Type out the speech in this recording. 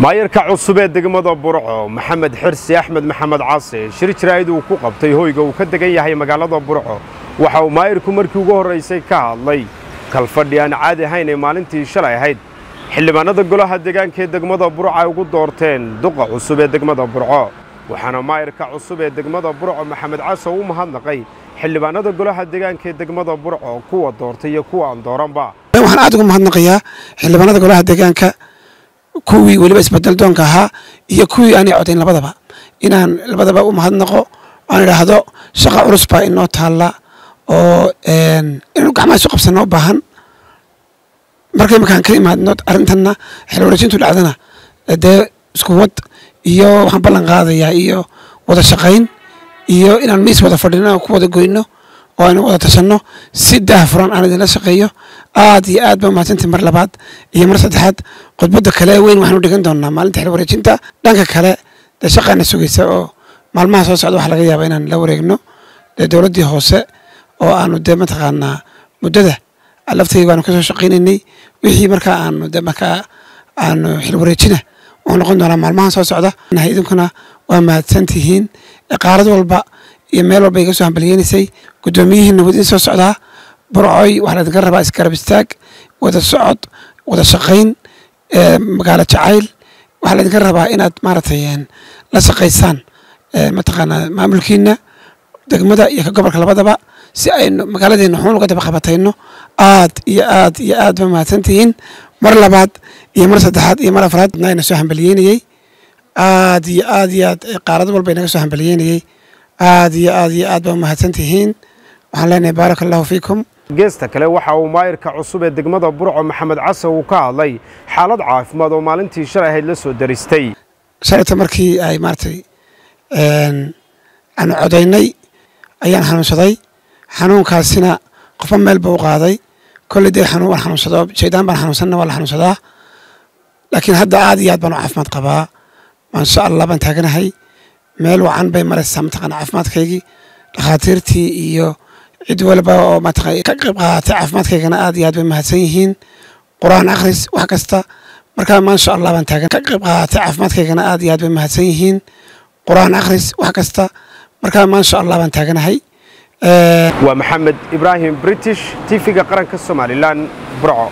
maayarka cusub ee degmada Burco Maxamed Xirsi Axmed Maxamed Caasi shir jiraayad uu ku qabtay hoyga uu ka degan yahay magaalada Burco waxa uu maayarku markii ugu horeysay ka hadlay kalfadhi aan caadi ahayn ee maalintii shalay ahayd xildhibaanada golaha deegaanka ee degmada Burco ay ugu doorteen duqa cusub ee degmada Burco waxaana maayarka cusub ee degmada Burco Maxamed Caasi uu mahadnaqay xildhibaanada golaha deegaanka ee degmada Burco kuwa doortay iyo kuwa aan dooranba waxaan aad ugu mahadnaqayaa xildhibaanada golaha deegaanka kuwii waliba isbedel doonka ahaa iyo kuwii aan codayn inaan labadaba u mahadnaqo aan iraahdo shaqo culus baa inoo taala oo inuu gacmaha isu qabsano u baahan markay makaan ka imaadno arintana xil wareejintu dhacdana dee isku wad iyo waxaan ballan qaadayaa iyo wada shaqayn iyo inaan miis wada fadhino ku wada goyno oo aynu wada tashanno si daahfuran aan idinla shaqeeyo aad iyo aad baa mahadsantahay mar labaad iyo mar saddexaad khudbadda kale weyn waxaanu dhigan doonaa maalinta xil wareejinta dhanka kale dee shaqaana sugaysa oo maalmaha soo socda waxaa laga yaabaa inaan la wareegno dee dowladdii hoose oo aanu dee mataqaanaa muddada laftayda baanu kasoo shaqaynaynay wixii markaa aanu xil wareejina oo noqon doonaa maalmahan soo socda idinkuna waa mahadsantihiin qaarad walba iyo meel walba iga soo hambaliyeenaysay guddoomiyihiina wadin soo socdaa Burcoy waxaa laga rabaa isgarab istaag wada socod wada shaqayn magaalo jacayl waxaa laga rabaa inaad maaragtay la shaqaysaan mataqaanaa maamulkiina degmada iyo gobolka labadaba si ay magaaladeena xun uga daba qabatayno aad iyo aad ba mahadsantihiin mar labaad iyo mar saddexaad iyo mar afraad ayna soo hambaliyeenayay aad iyo aad qaarad walba inaga soo hambaliyeenayay aad iyo aad ba mahadsantihiin waxaan leenahay barakallahu fiikum geesta kale waxa uu maayarka cusub ee degmada Burco Maxamed Caasi uu ka hadlay xaalad caafimaad oo maalintii shalay ahayd la soo daristay shalayta markii ay maartay aan codaynay ayaan xanuunsaday xanuunkaasina qofba meel buu qaaday kulli day xanuunsado jeedaan baan xanuunsanna wala xanuunsadaa laakiin hadda aad iyo aad baan caafimaad qabaa ma sha Allah baan taaganahay meel wacan bay maraysaa mataqaana caafimaadkaygii dhakhaatiirtii iyo cid walba oo mataqaana ka qayb qaadatay caafimaadkaygana aad iyo aad bay mahadsan yihiin quraan akhris wax kasta markaa ma sha Allah baan taagan ka qayb qaadatay caafimaadkaygana aad iyo aad bay mahadsan yihiin quraan akhris wax kasta markaa ma sha Allah baan taaganahay waa Maxamed Ibrahim British TV-ga qaranka Soomaaliland Burco